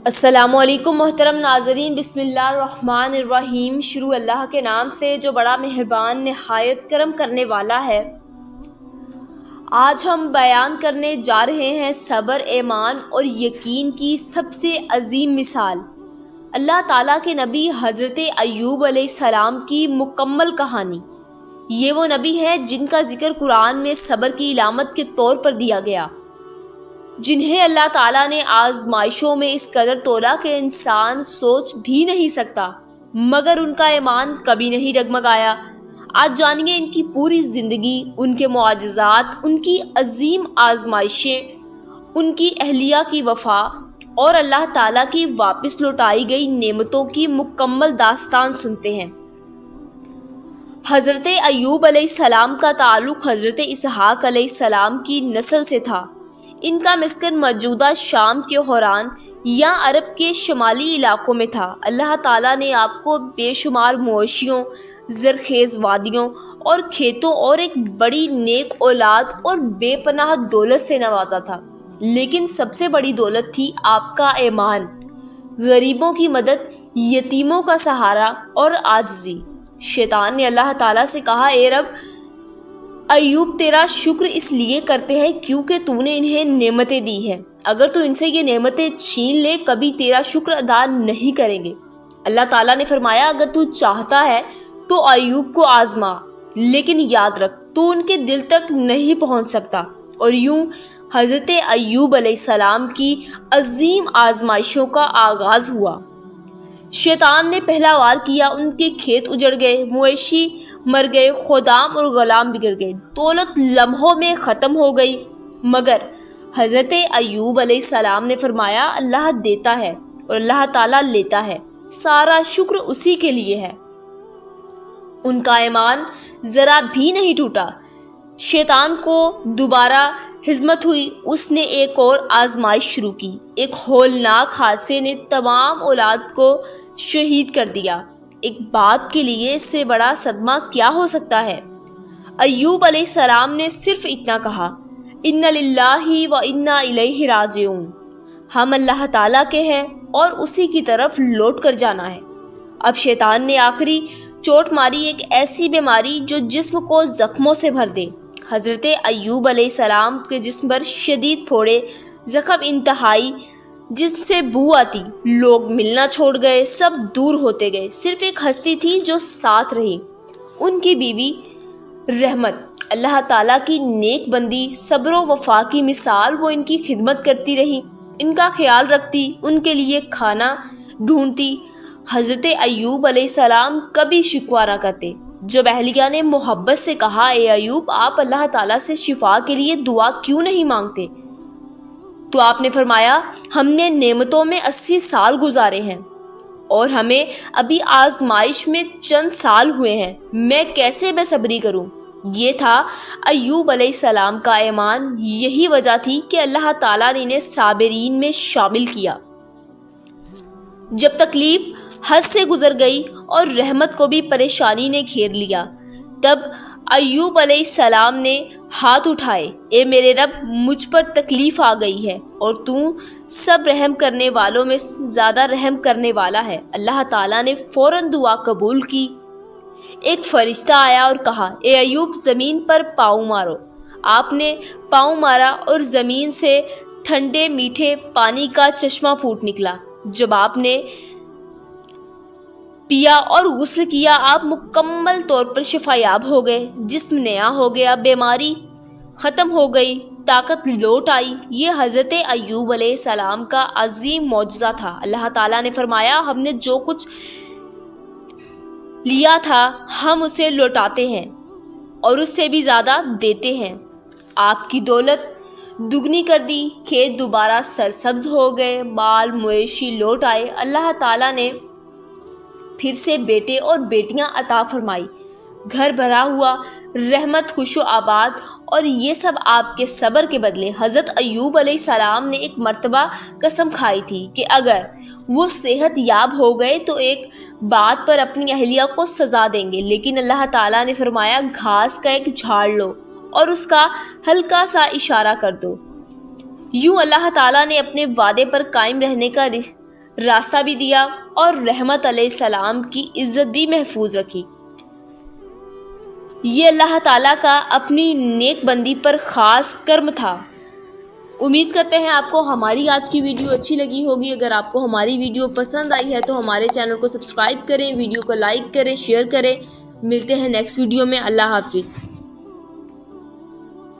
السلام علیکم محترم ناظرین، بسم اللہ الرحمن الرحیم۔ شروع اللہ کے نام سے جو بڑا مہربان نہایت کرم کرنے والا ہے۔ آج ہم بیان کرنے جا رہے ہیں صبر، ایمان اور یقین کی سب سے عظیم مثال، اللہ تعالیٰ کے نبی حضرت ایوب علیہ السلام کی مکمل کہانی۔ یہ وہ نبی ہے جن کا ذکر قرآن میں صبر کی علامت کے طور پر دیا گیا، جنہیں اللہ تعالیٰ نے آزمائشوں میں اس قدر تولا کہ انسان سوچ بھی نہیں سکتا، مگر ان کا ایمان کبھی نہیں ڈگمگایا۔ آج جانیے ان کی پوری زندگی، ان کے معجزات، ان کی عظیم آزمائشیں، ان کی اہلیہ کی وفا اور اللہ تعالیٰ کی واپس لوٹائی گئی نعمتوں کی مکمل داستان سنتے ہیں۔ حضرت ایوب علیہ السلام کا تعلق حضرت اسحاق علیہ السلام کی نسل سے تھا۔ ان کا مسکن موجودہ شام کے حوران یا عرب کے شمالی علاقوں میں تھا۔ اللہ تعالیٰ نے آپ کو بے شمار مویشیوں، زرخیز وادیوں اور کھیتوں اور ایک بڑی نیک اولاد اور بے پناہ دولت سے نوازا تھا، لیکن سب سے بڑی دولت تھی آپ کا ایمان، غریبوں کی مدد، یتیموں کا سہارا اور عاجزی۔ شیطان نے اللہ تعالیٰ سے کہا، اے رب، ایوب تیرا شکر اس لیے کرتے ہیں کیونکہ تو نے انہیں نعمتیں دی ہیں، اگر تو ان سے یہ نعمتیں چھین لے کبھی تیرا شکر ادا نہیں کریں گے۔ اللہ تعالیٰ نے فرمایا، اگر تو چاہتا ہے تو ایوب کو آزما، لیکن یاد رکھ تو ان کے دل تک نہیں پہنچ سکتا۔ اور یوں حضرت ایوب علیہ السلام کی عظیم آزمائشوں کا آغاز ہوا۔ شیطان نے پہلا وار کیا، ان کے کھیت اجڑ گئے، مویشی مر گئے، خدام اور غلام بگڑ گئے، دولت لمحوں میں ختم ہو گئی، مگر حضرت ایوب علیہ السلام نے فرمایا، اللہ دیتا ہے اور اللہ تعالیٰ لیتا ہے، سارا شکر اسی کے لیے ہے۔ ان کا ایمان ذرا بھی نہیں ٹوٹا۔ شیطان کو دوبارہ ہمت ہوئی، اس نے ایک اور آزمائش شروع کی۔ ایک ہولناک حادثے نے تمام اولاد کو شہید کر دیا۔ ایک باپ کے لیے اس سے بڑا صدمہ کیا ہو سکتا ہے؟ ایوب علیہ السلام نے صرف اتنا کہا، اِنَّ لِلَّهِ وَإِنَّا إِلَيْهِ رَاجِعُونَ، ہم اللہ تعالیٰ کے ہیں اور اسی کی طرف لوٹ کر جانا ہے۔ اب شیطان نے آخری چوٹ ماری، ایک ایسی بیماری جو جسم کو زخموں سے بھر دے۔ حضرت ایوب علیہ السلام کے جسم پر شدید پھوڑے، زخم انتہائی، جس سے بو آتی، لوگ ملنا چھوڑ گئے، سب دور ہوتے گئے، صرف ایک ہستی تھی جو ساتھ رہی، ان کی بیوی رحمت، اللہ تعالیٰ کی نیک بندی، صبر و وفا کی مثال۔ وہ ان کی خدمت کرتی رہی، ان کا خیال رکھتی، ان کے لیے کھانا ڈھونڈتی۔ حضرت ایوب علیہ السلام کبھی شکوہ نہ کرتے۔ جب اہلیہ نے محبت سے کہا، اے ایوب، آپ اللہ تعالیٰ سے شفا کے لیے دعا کیوں نہیں مانگتے؟ تو آپ نے فرمایا، ہم نے نعمتوں میں 80 سال گزارے ہیں اور ہمیں ابھی آزمائش میں چند سال ہوئے ہیں، میں کیسے بے صبری کروں؟ یہ تھا ایوب علیہ السلام کا ایمان، یہی وجہ تھی کہ اللہ تعالیٰ نے انہیں صابرین میں شامل کیا۔ جب تکلیف حد سے گزر گئی اور رحمت کو بھی پریشانی نے گھیر لیا، تب ایوب علیہ السلام نے ہاتھ اٹھائے، اے میرے رب، مجھ پر تکلیف آ گئی ہے اور تو سب رحم کرنے والوں میں زیادہ رحم کرنے والا ہے۔ اللہ تعالیٰ نے فوراً دعا قبول کی۔ ایک فرشتہ آیا اور کہا، اے ایوب، زمین پر پاؤں مارو۔ آپ نے پاؤں مارا اور زمین سے ٹھنڈے میٹھے پانی کا چشمہ پھوٹ نکلا۔ جب آپ نے پیا اور غسل کیا، آپ مکمل طور پر شفا یاب ہو گئے، جسم نیا ہو گیا، بیماری ختم ہو گئی، طاقت لوٹ آئی۔ یہ حضرت ایوب علیہ السلام کا عظیم معجزہ تھا۔ اللہ تعالیٰ نے فرمایا، ہم نے جو کچھ لیا تھا ہم اسے لوٹاتے ہیں اور اس سے بھی زیادہ دیتے ہیں۔ آپ کی دولت دگنی کر دی، کھیت دوبارہ سرسبز ہو گئے، مال مویشی لوٹ آئے۔ اللہ تعالیٰ نے پھر سے بیٹے اور بیٹیاں عطا فرمائی، گھر بھرا ہوا، رحمت، خوش و آباد، اور یہ سب آپ کے صبر کے بدلے۔ حضرت ایوب علیہ السلام نے ایک مرتبہ قسم کھائی تھی کہ اگر وہ صحت یاب ہو گئے تو ایک بات پر اپنی اہلیہ کو سزا دیں گے، لیکن اللہ تعالیٰ نے فرمایا، گھاس کا ایک جھاڑ لو اور اس کا ہلکا سا اشارہ کر دو۔ یوں اللہ تعالیٰ نے اپنے وعدے پر قائم رہنے کا راستہ بھی دیا اور رحمت علیہ السلام کی عزت بھی محفوظ رکھی۔ یہ اللہ تعالیٰ کا اپنی نیک بندی پر خاص کرم تھا۔ امید کرتے ہیں آپ کو ہماری آج کی ویڈیو اچھی لگی ہوگی۔ اگر آپ کو ہماری ویڈیو پسند آئی ہے تو ہمارے چینل کو سبسکرائب کریں، ویڈیو کو لائک کریں، شیئر کریں۔ ملتے ہیں نیکسٹ ویڈیو میں۔ اللہ حافظ۔